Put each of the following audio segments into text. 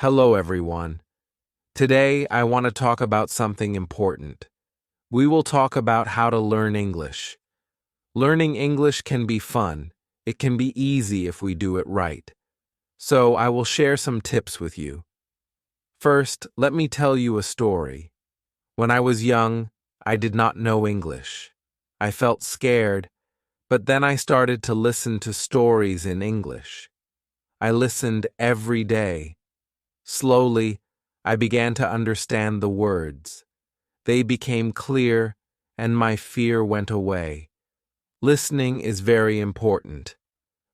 Hello, everyone. Today, I want to talk about something important. We will talk about how to learn English. Learning English can be fun. It can be easy if we do it right. So, I will share some tips with you. First, let me tell you a story. When I was young, I did not know English. I felt scared, but then I started to listen to stories in English. I listened every day. Slowly, I began to understand the words. They became clear, and my fear went away. Listening is very important.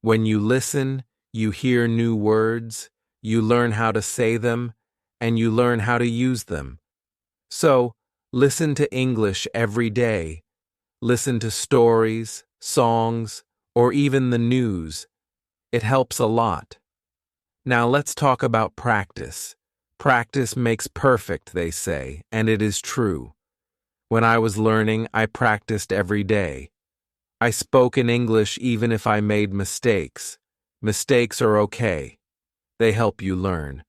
When you listen, you hear new words, you learn how to say them, and you learn how to use them. So, listen to English every day. Listen to stories, songs, or even the news. It helps a lot. Now let's talk about practice. Practice makes perfect, they say, and it is true. When I was learning, I practiced every day. I spoke in English even if I made mistakes. Mistakes are okay. They help you learn.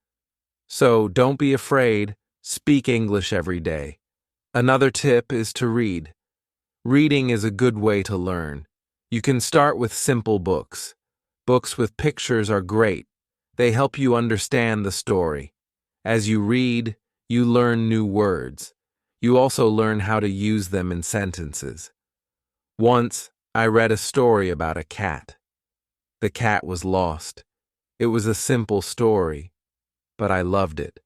So don't be afraid. Speak English every day. Another tip is to read. Reading is a good way to learn. You can start with simple books. Books with pictures are great. They help you understand the story. As you read, you learn new words. You also learn how to use them in sentences. Once, I read a story about a cat. The cat was lost. It was a simple story, but I loved it.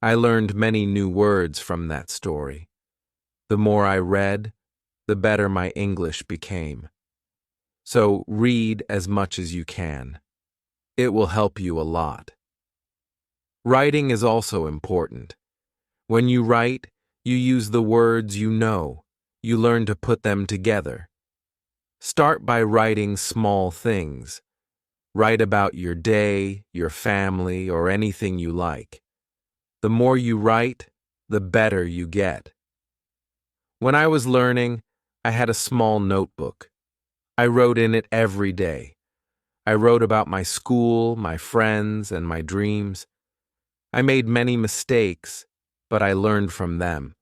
I learned many new words from that story. The more I read, the better my English became. So read as much as you can. It will help you a lot. Writing is also important. When you write, you use the words you know. You learn to put them together. Start by writing small things. Write about your day, your family, or anything you like. The more you write, the better you get. When I was learning, I had a small notebook. I wrote in it every day. I wrote about my school, my friends, and my dreams. I made many mistakes, but I learned from them.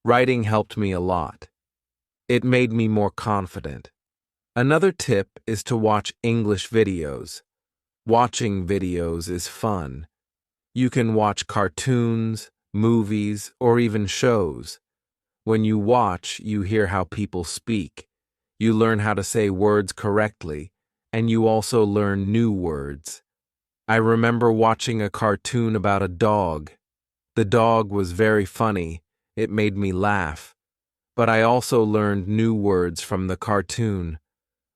Writing helped me a lot. It made me more confident. Another tip is to watch English videos. Watching videos is fun. You can watch cartoons, movies, or even shows. When you watch, you hear how people speak. You learn how to say words correctly, and you also learn new words. I remember watching a cartoon about a dog. The dog was very funny. It made me laugh. But I also learned new words from the cartoon.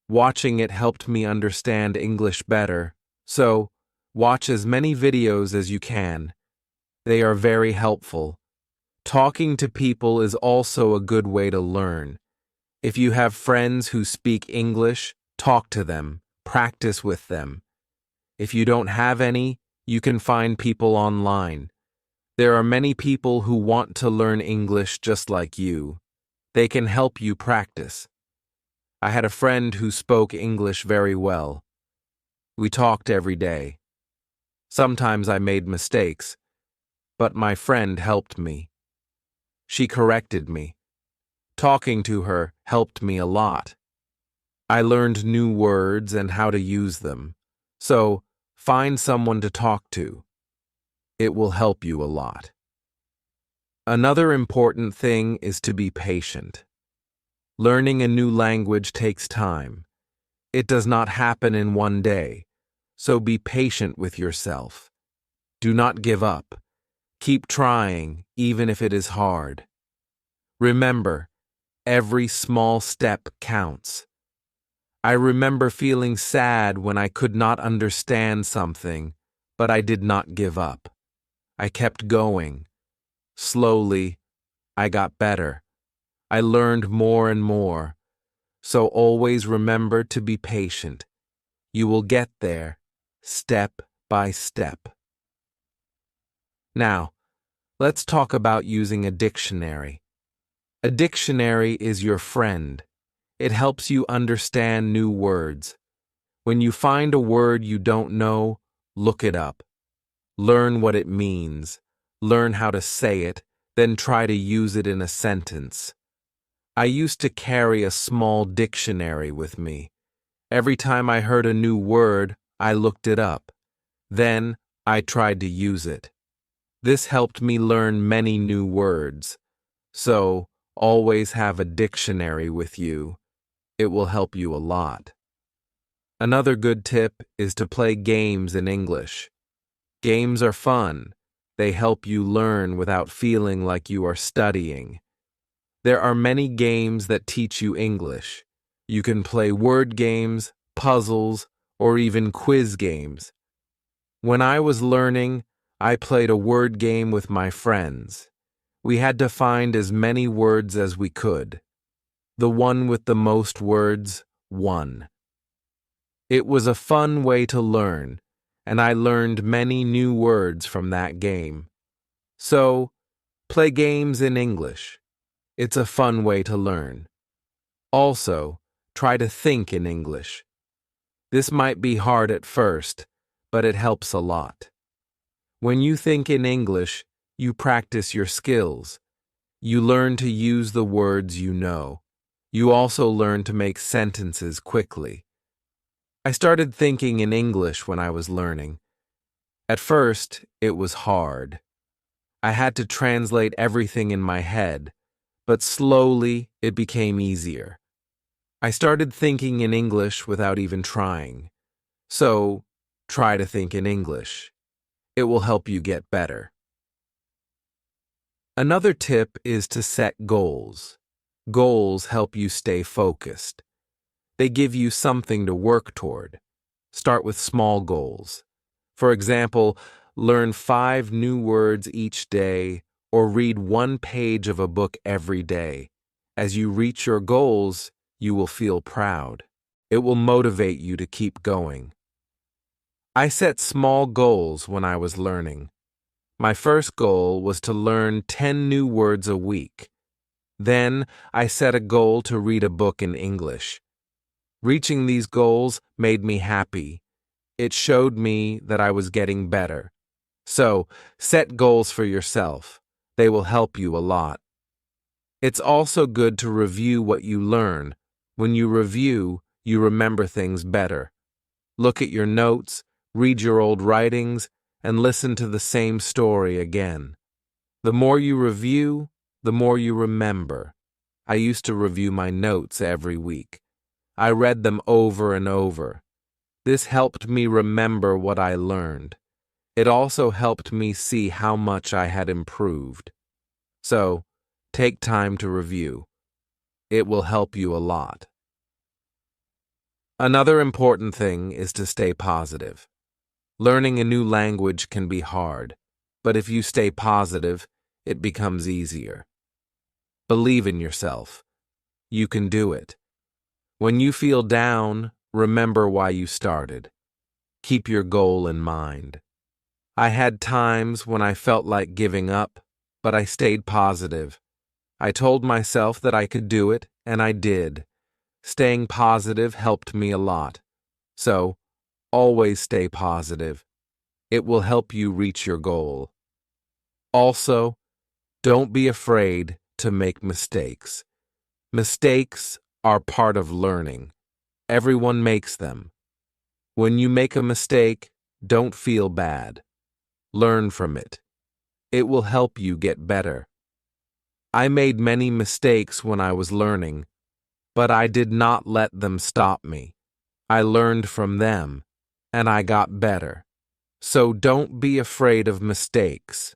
Watching it helped me understand English better. So, watch as many videos as you can. They are very helpful. Talking to people is also a good way to learn. If you have friends who speak English, talk to them. Practice with them. If you don't have any, you can find people online. There are many people who want to learn English just like you. They can help you practice. I had a friend who spoke English very well. We talked every day. Sometimes I made mistakes, but my friend helped me. She corrected me. Talking to her helped me a lot. I learned new words and how to use them. So, find someone to talk to. It will help you a lot. Another important thing is to be patient. Learning a new language takes time. It does not happen in one day, so be patient with yourself. Do not give up. Keep trying, even if it is hard. Remember, every small step counts. I remember feeling sad when I could not understand something, but I did not give up. I kept going. Slowly, I got better. I learned more and more. So always remember to be patient. You will get there, step by step. Now, let's talk about using a dictionary. A dictionary is your friend. It helps you understand new words. When you find a word you don't know, look it up. Learn what it means. Learn how to say it, then try to use it in a sentence. I used to carry a small dictionary with me. Every time I heard a new word, I looked it up. Then I tried to use it. This helped me learn many new words. So, always have a dictionary with you. It will help you a lot. Another good tip is to play games in English. Games are fun. They help you learn without feeling like you are studying. There are many games that teach you English. You can play word games, puzzles, or even quiz games. When I was learning, I played a word game with my friends. We had to find as many words as we could. The one with the most words won. It was a fun way to learn, and I learned many new words from that game. So, play games in English. It's a fun way to learn. Also, try to think in English. This might be hard at first, but it helps a lot. When you think in English, you practice your skills. You learn to use the words you know. You also learn to make sentences quickly. I started thinking in English when I was learning. At first, it was hard. I had to translate everything in my head, but slowly it became easier. I started thinking in English without even trying. So, try to think in English. It will help you get better. Another tip is to set goals. Goals help you stay focused. They give you something to work toward. Start with small goals. For example, learn 5 new words each day or read 1 page of a book every day. As you reach your goals, you will feel proud. It will motivate you to keep going. I set small goals when I was learning. My first goal was to learn 10 new words a week. Then I set a goal to read a book in English. Reaching these goals made me happy. It showed me that I was getting better. So, set goals for yourself. They will help you a lot. It's also good to review what you learn. When you review, you remember things better. Look at your notes, read your old writings, and listen to the same story again. The more you review, the more you remember. I used to review my notes every week. I read them over and over. This helped me remember what I learned. It also helped me see how much I had improved. So, take time to review. It will help you a lot. Another important thing is to stay positive. Learning a new language can be hard, but if you stay positive, it becomes easier. Believe in yourself. You can do it. When you feel down, remember why you started. Keep your goal in mind. I had times when I felt like giving up, but I stayed positive. I told myself that I could do it, and I did. Staying positive helped me a lot. So, always stay positive. It will help you reach your goal. Also, don't be afraid to make mistakes. Mistakes are part of learning. Everyone makes them. When you make a mistake, don't feel bad. Learn from it. It will help you get better. I made many mistakes when I was learning, but I did not let them stop me. I learned from them, and I got better. So don't be afraid of mistakes.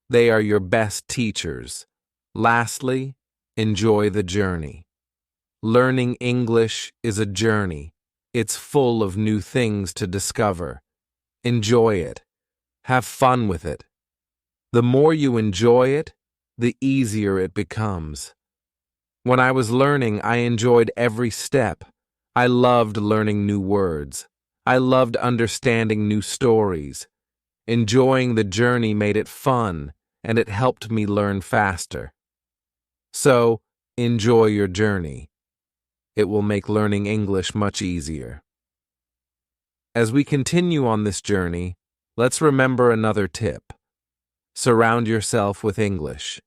They are your best teachers. Lastly, enjoy the journey. Learning English is a journey. It's full of new things to discover. Enjoy it. Have fun with it. The more you enjoy it, the easier it becomes. When I was learning, I enjoyed every step. I loved learning new words. I loved understanding new stories. Enjoying the journey made it fun, and it helped me learn faster. So, enjoy your journey. It will make learning English much easier. As we continue on this journey, Let's remember another tip. Surround yourself with English.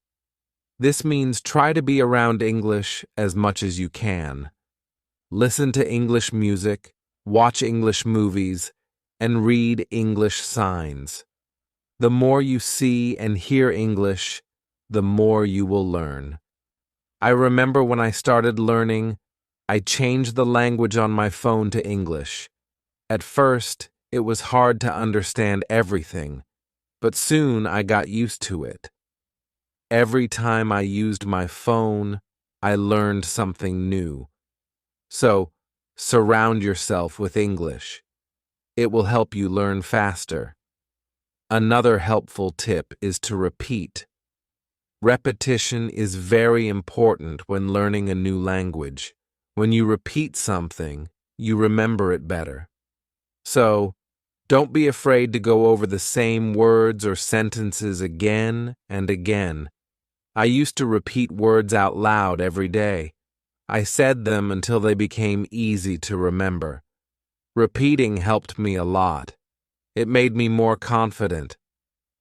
This means try to be around English as much as you can. Listen to English music, watch English movies, and read English signs. The more you see and hear English, the more you will learn. I remember when I started learning, I changed the language on my phone to English. At first, it was hard to understand everything, but soon I got used to it. Every time I used my phone, I learned something new. So, surround yourself with English. It will help you learn faster. Another helpful tip is to repeat. Repetition is very important when learning a new language. When you repeat something, you remember it better. So, don't be afraid to go over the same words or sentences again and again. I used to repeat words out loud every day. I said them until they became easy to remember. Repeating helped me a lot. It made me more confident.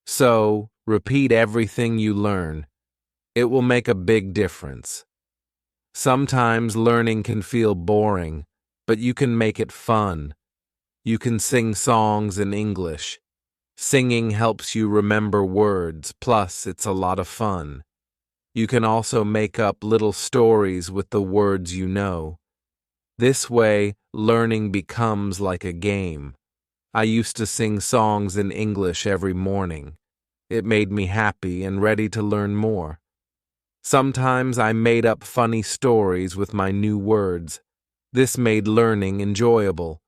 So, repeat everything you learn. It will make a big difference. Sometimes learning can feel boring, but you can make it fun. You can sing songs in English. Singing helps you remember words, plus it's a lot of fun. You can also make up little stories with the words you know. This way, learning becomes like a game. I used to sing songs in English every morning. It made me happy and ready to learn more. Sometimes I made up funny stories with my new words. This made learning enjoyable.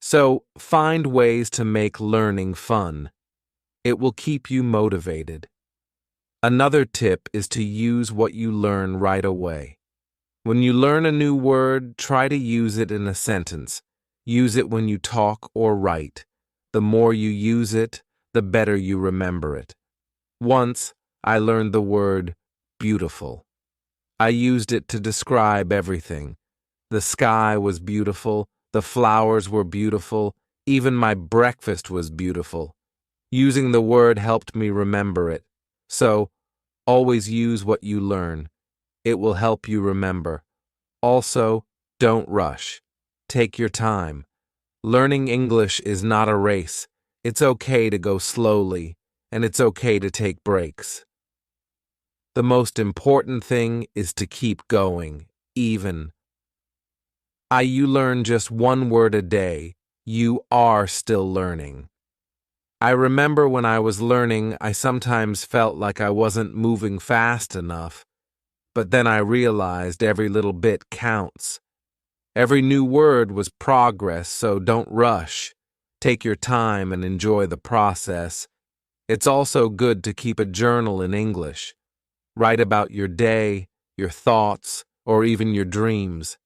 So, find ways to make learning fun. It will keep you motivated. Another tip is to use what you learn right away. When you learn a new word, try to use it in a sentence. Use it when you talk or write. The more you use it, the better you remember it. Once, I learned the word beautiful. I used it to describe everything. The sky was beautiful, the flowers were beautiful, even my breakfast was beautiful. Using the word helped me remember it. So, always use what you learn. It will help you remember. Also, don't rush. Take your time. Learning English is not a race. It's okay to go slowly, and it's okay to take breaks. The most important thing is to keep going, even. You learn just one word a day. You are still learning. I remember when I was learning, I sometimes felt like I wasn't moving fast enough, but then I realized every little bit counts. Every new word was progress, so don't rush. Take your time and enjoy the process. It's also good to keep a journal in English. Write about your day, your thoughts, or even your dreams.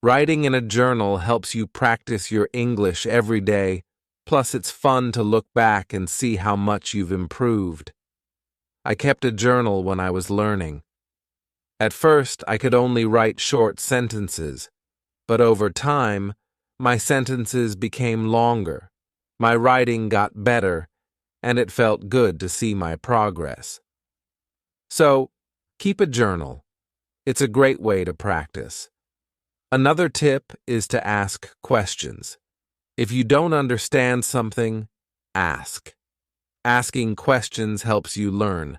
Writing in a journal helps you practice your English every day, plus it's fun to look back and see how much you've improved. I kept a journal when I was learning. At first, I could only write short sentences, but over time, my sentences became longer. My writing got better, and it felt good to see my progress. So, keep a journal. It's a great way to practice. Another tip is to ask questions. If you don't understand something, ask. Asking questions helps you learn.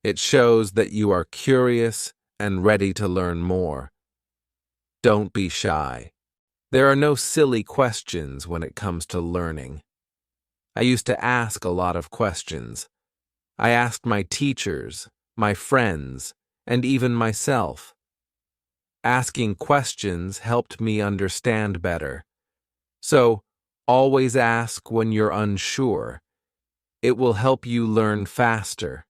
It shows that you are curious and ready to learn more. Don't be shy. There are no silly questions when it comes to learning. I used to ask a lot of questions. I asked my teachers, my friends, and even myself. Asking questions helped me understand better. So, always ask when you're unsure. It will help you learn faster.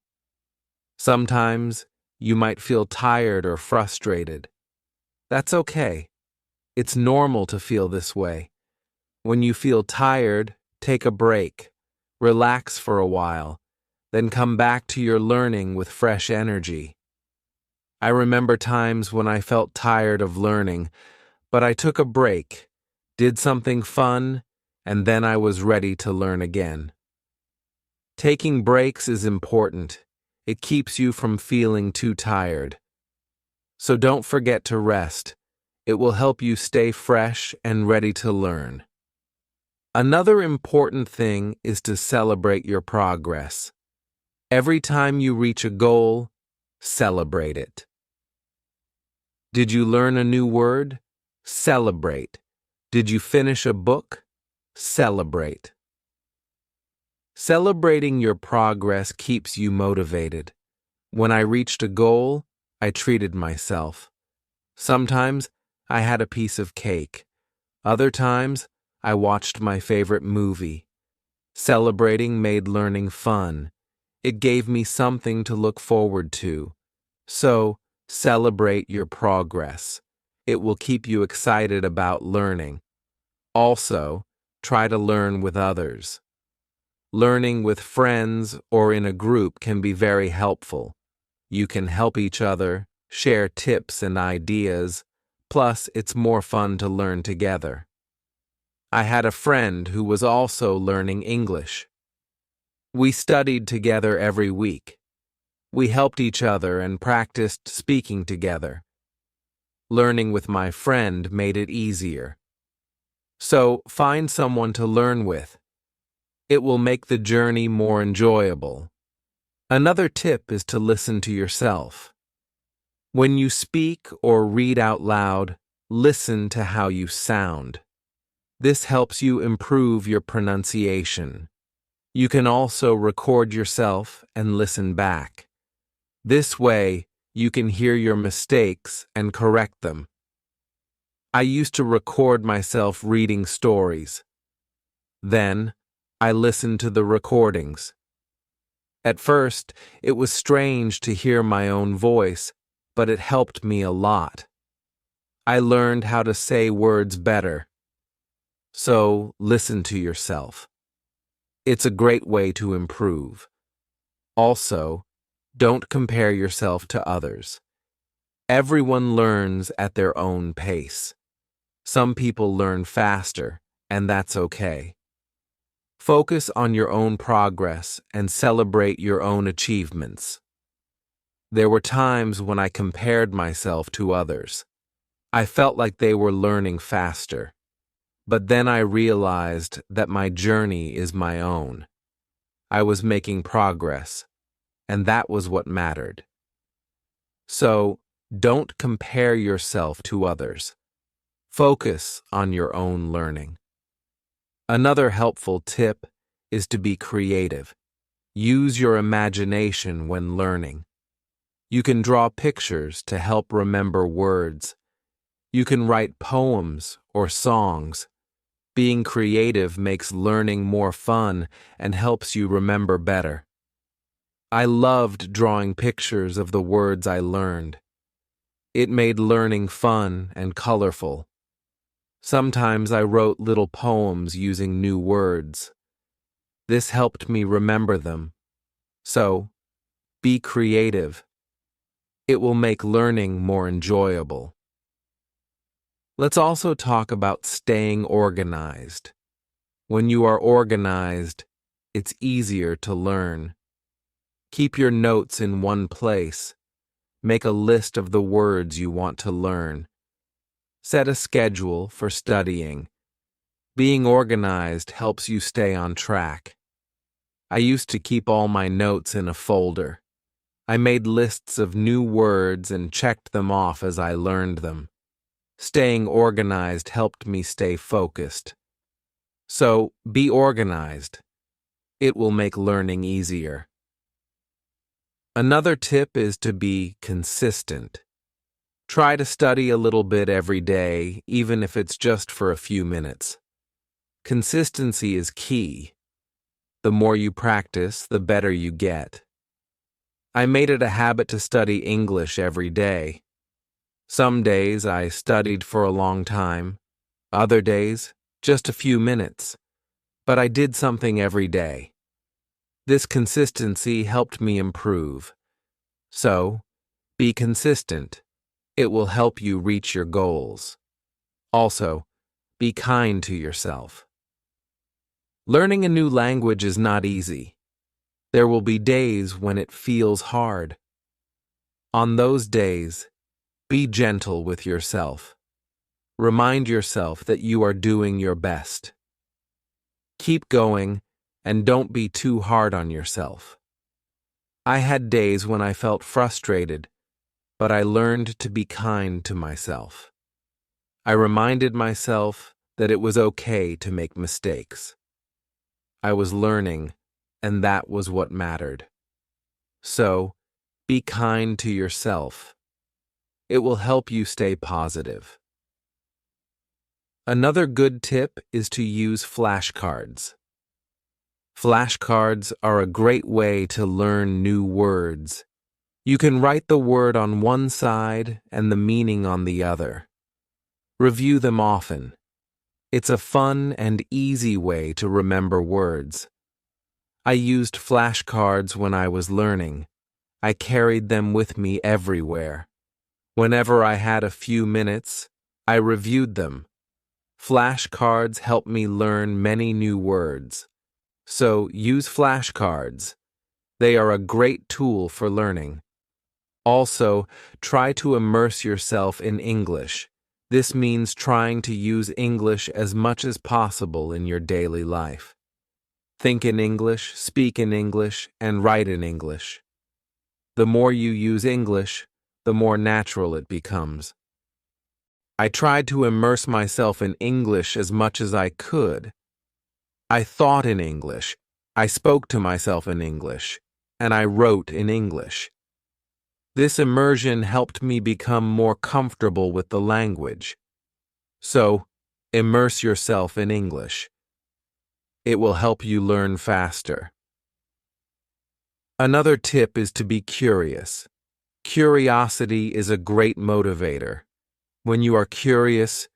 Sometimes, you might feel tired or frustrated. That's okay. It's normal to feel this way. When you feel tired, take a break. Relax for a while, then come back to your learning with fresh energy. I remember times when I felt tired of learning, but I took a break, did something fun, and then I was ready to learn again. Taking breaks is important. It keeps you from feeling too tired. So don't forget to rest. It will help you stay fresh and ready to learn. Another important thing is to celebrate your progress. Every time you reach a goal, celebrate it. Did you learn a new word? Celebrate. Did you finish a book? Celebrate. Celebrating your progress keeps you motivated. When I reached a goal, I treated myself. Sometimes I had a piece of cake. Other times, I watched my favorite movie. Celebrating made learning fun. It gave me something to look forward to. So, celebrate your progress. It will keep you excited about learning. Also, try to learn with others. Learning with friends or in a group can be very helpful. You can help each other, share tips and ideas, plus it's more fun to learn together. I had a friend who was also learning English. We studied together every week. We helped each other and practiced speaking together. Learning with my friend made it easier. So, find someone to learn with. It will make the journey more enjoyable. Another tip is to listen to yourself. When you speak or read out loud, listen to how you sound. This helps you improve your pronunciation. You can also record yourself and listen back. This way, you can hear your mistakes and correct them. I used to record myself reading stories. Then, I listened to the recordings. At first, it was strange to hear my own voice, but it helped me a lot. I learned how to say words better. So, listen to yourself. It's a great way to improve. Also, don't compare yourself to others. Everyone learns at their own pace. Some people learn faster, and that's okay. Focus on your own progress and celebrate your own achievements. There were times when I compared myself to others. I felt like they were learning faster. But then I realized that my journey is my own. I was making progress, and that was what mattered. So, don't compare yourself to others. Focus on your own learning. Another helpful tip is to be creative. Use your imagination when learning. You can draw pictures to help remember words. You can write poems or songs. Being creative makes learning more fun and helps you remember better. I loved drawing pictures of the words I learned. It made learning fun and colorful. Sometimes I wrote little poems using new words. This helped me remember them. So, be creative. It will make learning more enjoyable. Let's also talk about staying organized. When you are organized, it's easier to learn. Keep your notes in one place. Make a list of the words you want to learn. Set a schedule for studying. Being organized helps you stay on track. I used to keep all my notes in a folder. I made lists of new words and checked them off as I learned them. Staying organized helped me stay focused. So, be organized. It will make learning easier. Another tip is to be consistent. Try to study a little bit every day, even if it's just for a few minutes. Consistency is key. The more you practice, the better you get. I made it a habit to study English every day. Some days I studied for a long time, other days, just a few minutes. But I did something every day. This consistency helped me improve. So, be consistent. It will help you reach your goals. Also, be kind to yourself. Learning a new language is not easy. There will be days when it feels hard. On those days, be gentle with yourself. Remind yourself that you are doing your best. Keep going and don't be too hard on yourself. I had days when I felt frustrated, but I learned to be kind to myself. I reminded myself that it was okay to make mistakes. I was learning, and that was what mattered. So, be kind to yourself. It will help you stay positive. Another good tip is to use flashcards. Flashcards are a great way to learn new words. You can write the word on one side and the meaning on the other. Review them often. It's a fun and easy way to remember words. I used flashcards when I was learning. I carried them with me everywhere. Whenever I had a few minutes, I reviewed them. Flashcards help me learn many new words. So use flashcards. They are a great tool for learning. Also, try to immerse yourself in English. This means trying to use English as much as possible in your daily life. Think in English, speak in English, and write in English. The more you use English, the more natural it becomes. I tried to immerse myself in English as much as I could. I thought in English, I spoke to myself in English, and I wrote in English. This immersion helped me become more comfortable with the language. So, immerse yourself in English. It will help you learn faster. Another tip is to be curious. Curiosity is a great motivator. When you are curious,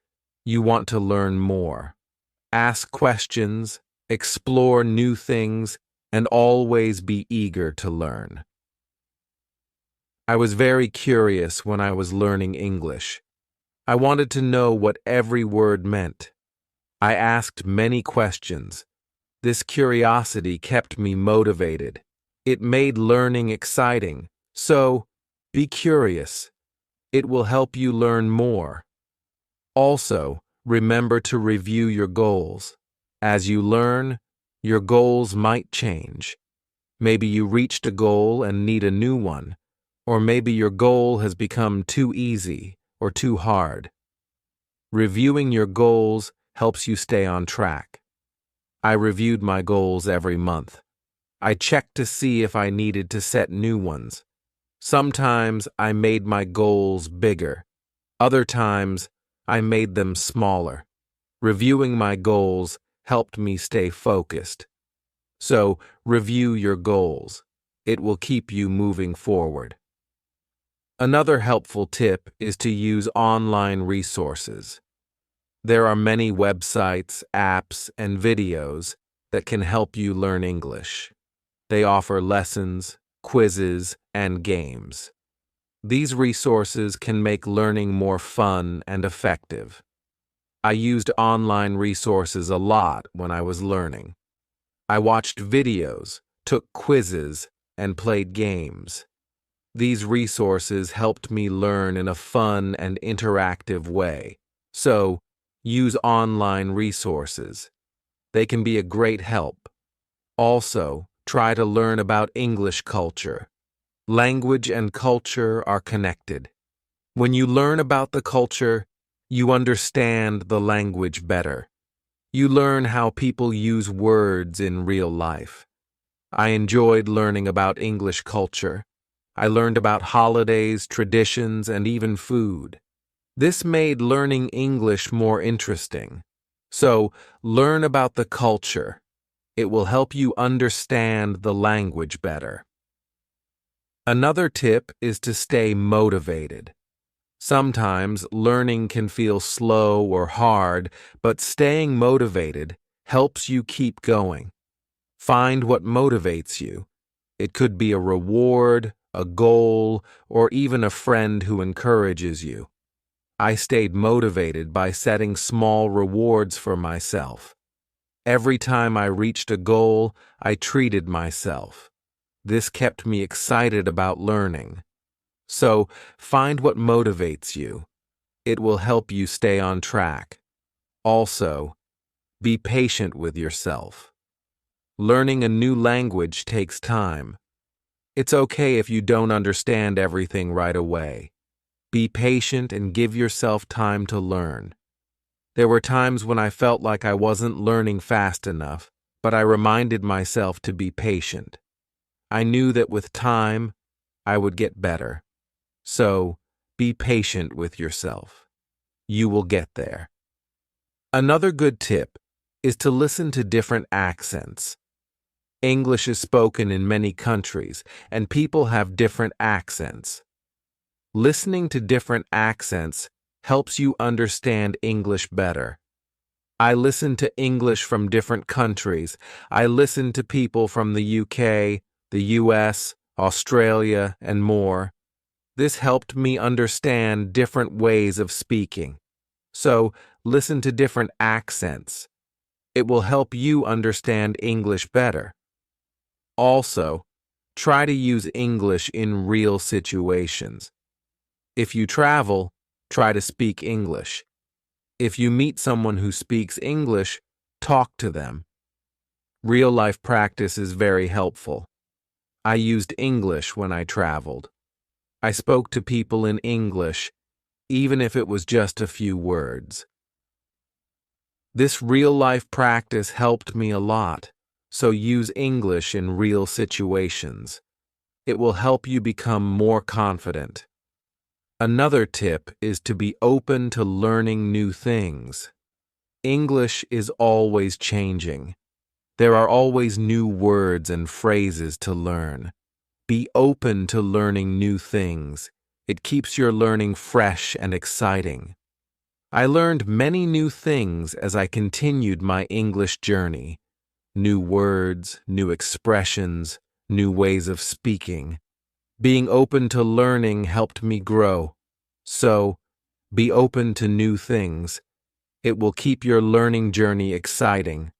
you want to learn more. Ask questions, explore new things, and always be eager to learn. I was very curious when I was learning English. I wanted to know what every word meant. I asked many questions. This curiosity kept me motivated. It made learning exciting. So, be curious. It will help you learn more. Also, remember to review your goals. As you learn, your goals might change. Maybe you reached a goal and need a new one. Or maybe your goal has become too easy or too hard. Reviewing your goals helps you stay on track. I reviewed my goals every month. I checked to see if I needed to set new ones. Sometimes I made my goals bigger. Other times I made them smaller. Reviewing my goals helped me stay focused. So, review your goals. It will keep you moving forward. Another helpful tip is to use online resources. There are many websites, apps, and videos that can help you learn English. They offer lessons, quizzes, and games. These resources can make learning more fun and effective. I used online resources a lot when I was learning. I watched videos, took quizzes, and played games. These resources helped me learn in a fun and interactive way. So, use online resources. They can be a great help. Also, try to learn about English culture. Language and culture are connected. When you learn about the culture, you understand the language better. You learn how people use words in real life. I enjoyed learning about English culture. I learned about holidays, traditions, and even food. This made learning English more interesting. So, learn about the culture. It will help you understand the language better. Another tip is to stay motivated. Sometimes learning can feel slow or hard, but staying motivated helps you keep going. Find what motivates you. It could be a reward, a goal, or even a friend who encourages you. I stayed motivated by setting small rewards for myself. Every time I reached a goal, I treated myself. This kept me excited about learning. So, find what motivates you. It will help you stay on track. Also, be patient with yourself. Learning a new language takes time. It's okay if you don't understand everything right away. Be patient and give yourself time to learn. There were times when I felt like I wasn't learning fast enough, but I reminded myself to be patient. I knew that with time, I would get better. So, be patient with yourself. You will get there. Another good tip is to listen to different accents. English is spoken in many countries, and people have different accents. Listening to different accents helps you understand English better. I listen to English from different countries. I listen to people from the UK, the US, Australia, and more. This helped me understand different ways of speaking. So, listen to different accents. It will help you understand English better. Also, try to use English in real situations. If you travel, try to speak English. If you meet someone who speaks English, talk to them. Real-life practice is very helpful. I used English when I traveled. I spoke to people in English, even if it was just a few words. This real-life practice helped me a lot, so use English in real situations. It will help you become more confident. Another tip is to be open to learning new things. English is always changing. There are always new words and phrases to learn. Be open to learning new things. It keeps your learning fresh and exciting. I learned many new things as I continued my English journey. New words, new expressions, new ways of speaking. Being open to learning helped me grow. So, be open to new things. It will keep your learning journey exciting.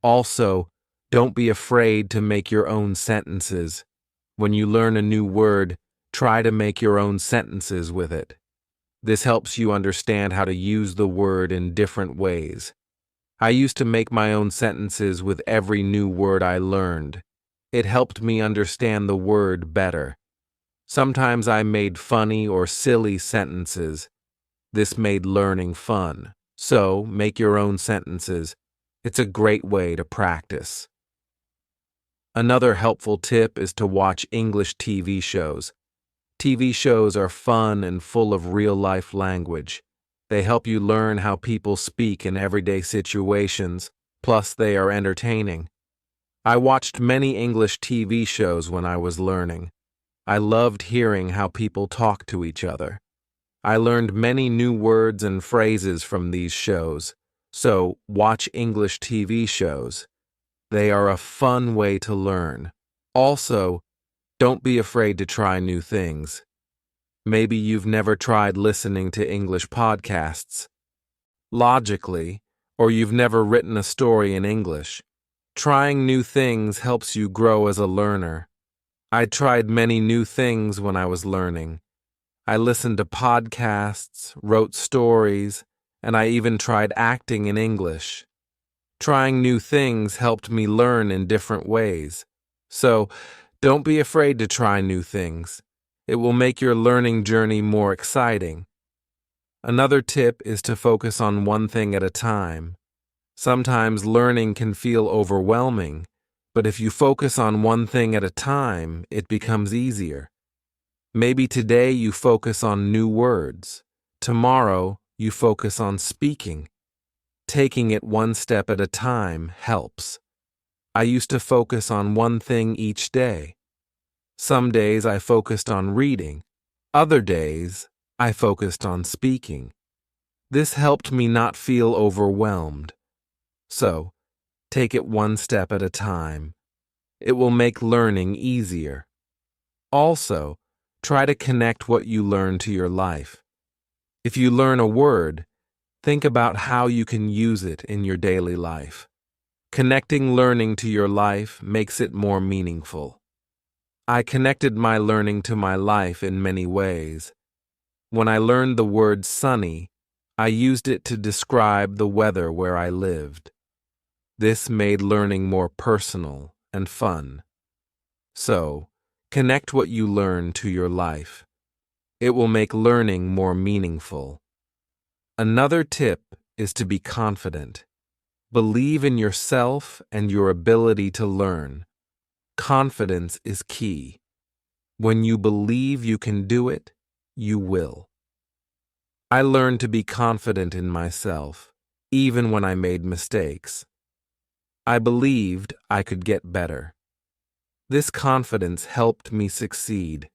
Also, don't be afraid to make your own sentences. When you learn a new word, try to make your own sentences with it. This helps you understand how to use the word in different ways. I used to make my own sentences with every new word I learned. It helped me understand the word better. Sometimes I made funny or silly sentences. This made learning fun. So, make your own sentences. It's a great way to practice. Another helpful tip is to watch English TV shows. TV shows are fun and full of real-life language. They help you learn how people speak in everyday situations, plus they are entertaining. I watched many English TV shows when I was learning. I loved hearing how people talk to each other. I learned many new words and phrases from these shows, so watch English TV shows. They are a fun way to learn. Also, don't be afraid to try new things. Maybe you've never tried listening to English podcasts. Logically, or you've never written a story in English. Trying new things helps you grow as a learner. I tried many new things when I was learning. I listened to podcasts, wrote stories, and I even tried acting in English. Trying new things helped me learn in different ways. So, don't be afraid to try new things. It will make your learning journey more exciting. Another tip is to focus on one thing at a time. Sometimes learning can feel overwhelming, but if you focus on one thing at a time, it becomes easier. Maybe today you focus on new words. Tomorrow, you focus on speaking. Taking it one step at a time helps. I used to focus on one thing each day. Some days I focused on reading. Other days, I focused on speaking. This helped me not feel overwhelmed. So, take it one step at a time. It will make learning easier. Also, try to connect what you learn to your life. If you learn a word, think about how you can use it in your daily life. Connecting learning to your life makes it more meaningful. I connected my learning to my life in many ways. When I learned the word sunny, I used it to describe the weather where I lived. This made learning more personal and fun. So, connect what you learn to your life. It will make learning more meaningful. Another tip is to be confident. Believe in yourself and your ability to learn. Confidence is key. When you believe you can do it, you will. I learned to be confident in myself, even when I made mistakes. I believed I could get better. This confidence helped me succeed.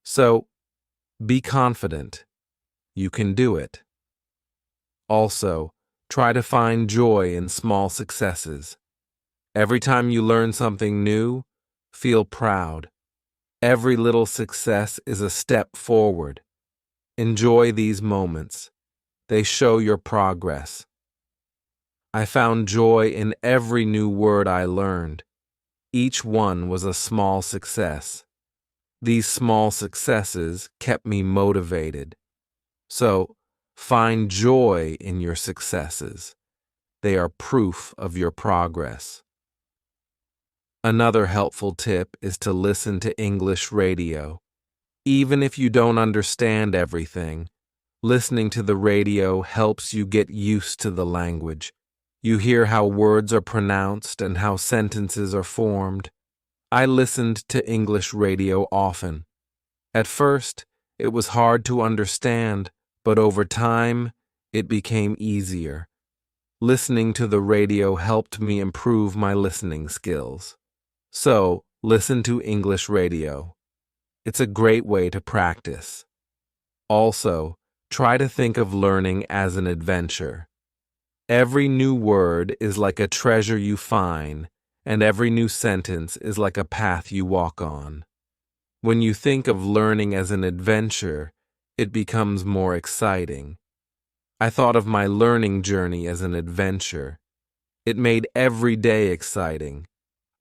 So, be confident. You can do it. Also, try to find joy in small successes. Every time you learn something new, feel proud. Every little success is a step forward. Enjoy these moments. They show your progress. I found joy in every new word I learned. Each one was a small success. These small successes kept me motivated. So, find joy in your successes. They are proof of your progress. Another helpful tip is to listen to English radio. Even if you don't understand everything, listening to the radio helps you get used to the language. You hear how words are pronounced and how sentences are formed. I listened to English radio often. At first, it was hard to understand, but over time, it became easier. Listening to the radio helped me improve my listening skills. So, listen to English radio. It's a great way to practice. Also, try to think of learning as an adventure. Every new word is like a treasure you find, and every new sentence is like a path you walk on. When you think of learning as an adventure, it becomes more exciting. I thought of my learning journey as an adventure. It made every day exciting.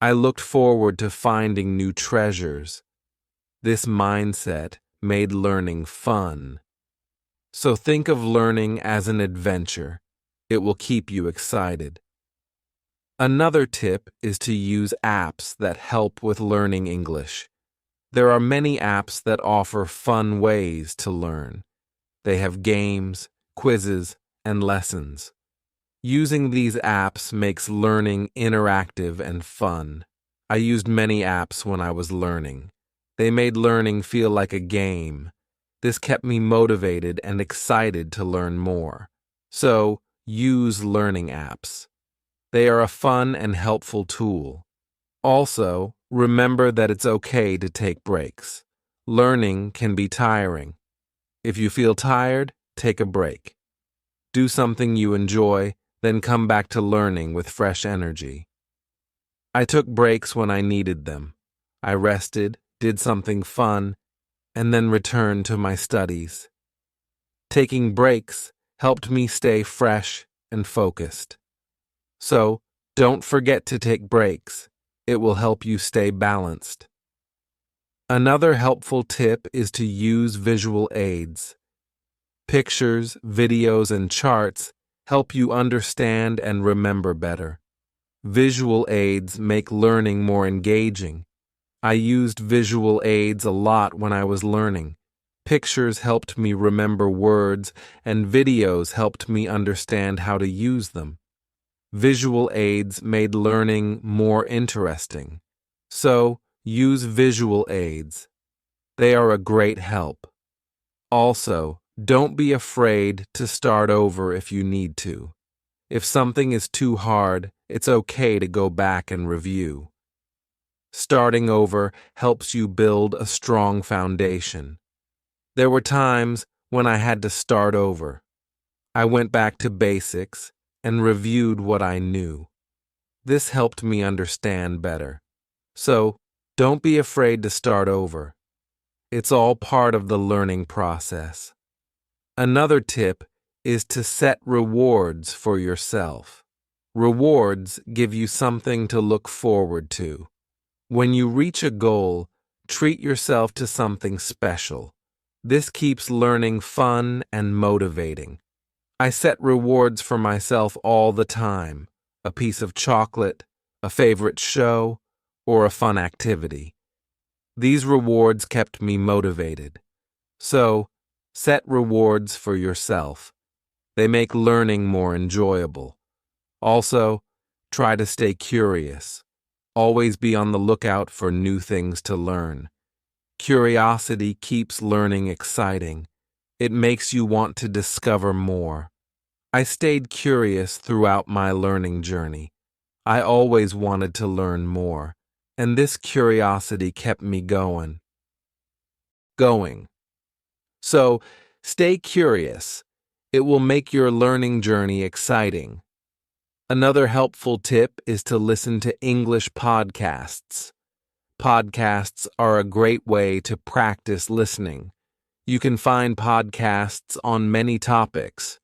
I looked forward to finding new treasures. This mindset made learning fun. So think of learning as an adventure. It will keep you excited. Another tip is to use apps that help with learning English. There are many apps that offer fun ways to learn. They have games, quizzes, and lessons. Using these apps makes learning interactive and fun. I used many apps when I was learning. They made learning feel like a game. This kept me motivated and excited to learn more. So, use learning apps. They are a fun and helpful tool. Also, remember that it's okay to take breaks. Learning can be tiring. If you feel tired, take a break. Do something you enjoy, then come back to learning with fresh energy. I took breaks when I needed them. I rested, did something fun, and then returned to my studies. Taking breaks helped me stay fresh and focused. So, don't forget to take breaks. It will help you stay balanced. Another helpful tip is to use visual aids. Pictures, videos, and charts help you understand and remember better. Visual aids make learning more engaging. I used visual aids a lot when I was learning. Pictures helped me remember words, and videos helped me understand how to use them. Visual aids made learning more interesting. So, use visual aids. They are a great help. Also, don't be afraid to start over if you need to. If something is too hard, it's okay to go back and review. Starting over helps you build a strong foundation. There were times when I had to start over. I went back to basics and reviewed what I knew. This helped me understand better. So, don't be afraid to start over. It's all part of the learning process. Another tip is to set rewards for yourself. Rewards give you something to look forward to. When you reach a goal, treat yourself to something special. This keeps learning fun and motivating. I set rewards for myself all the time: a piece of chocolate, a favorite show, or a fun activity. These rewards kept me motivated. So, set rewards for yourself. They make learning more enjoyable. Also, try to stay curious. Always be on the lookout for new things to learn. Curiosity keeps learning exciting. It makes you want to discover more. I stayed curious throughout my learning journey. I always wanted to learn more, and this curiosity kept me going. So, stay curious. It will make your learning journey exciting. Another helpful tip is to listen to English podcasts. Podcasts are a great way to practice listening. You can find podcasts on many topics.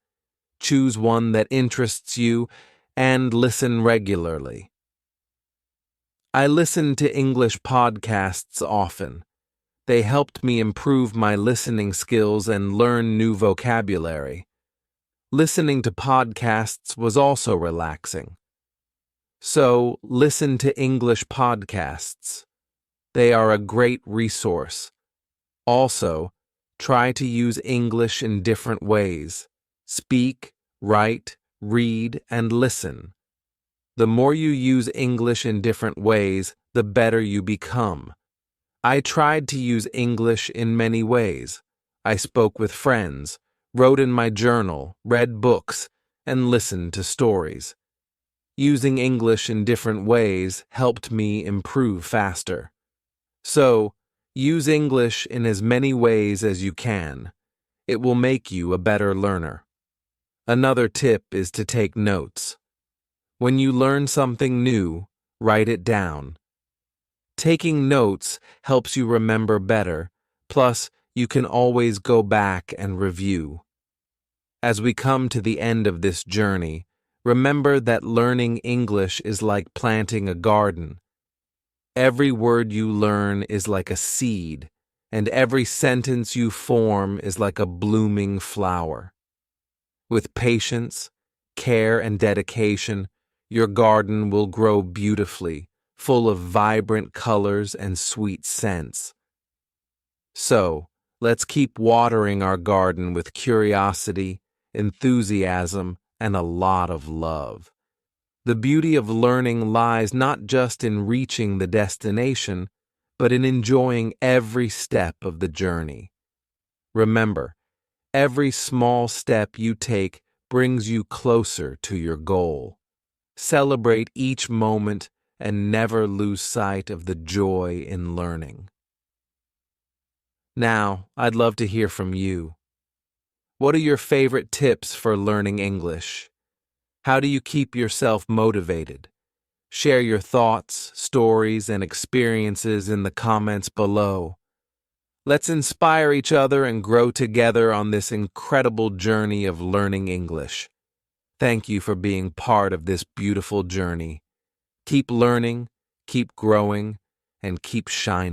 Choose one that interests you and listen regularly. I listen to English podcasts often. They helped me improve my listening skills and learn new vocabulary. Listening to podcasts was also relaxing. So, listen to English podcasts. They are a great resource. Also, try to use English in different ways. Speak, write, read, and listen. The more you use English in different ways, the better you become. I tried to use English in many ways. I spoke with friends, wrote in my journal, read books, and listened to stories. Using English in different ways helped me improve faster. So, use English in as many ways as you can. It will make you a better learner. Another tip is to take notes. When you learn something new, write it down. Taking notes helps you remember better, plus you can always go back and review. As we come to the end of this journey, remember that learning English is like planting a garden. Every word you learn is like a seed, and every sentence you form is like a blooming flower. With patience, care, and dedication, your garden will grow beautifully, full of vibrant colors and sweet scents. So, let's keep watering our garden with curiosity, enthusiasm, and a lot of love. The beauty of learning lies not just in reaching the destination, but in enjoying every step of the journey. Remember, every small step you take brings you closer to your goal. Celebrate each moment and never lose sight of the joy in learning. Now, I'd love to hear from you. What are your favorite tips for learning English? How do you keep yourself motivated? Share your thoughts, stories, and experiences in the comments below. Let's inspire each other and grow together on this incredible journey of learning English. Thank you for being part of this beautiful journey. Keep learning, keep growing, and keep shining.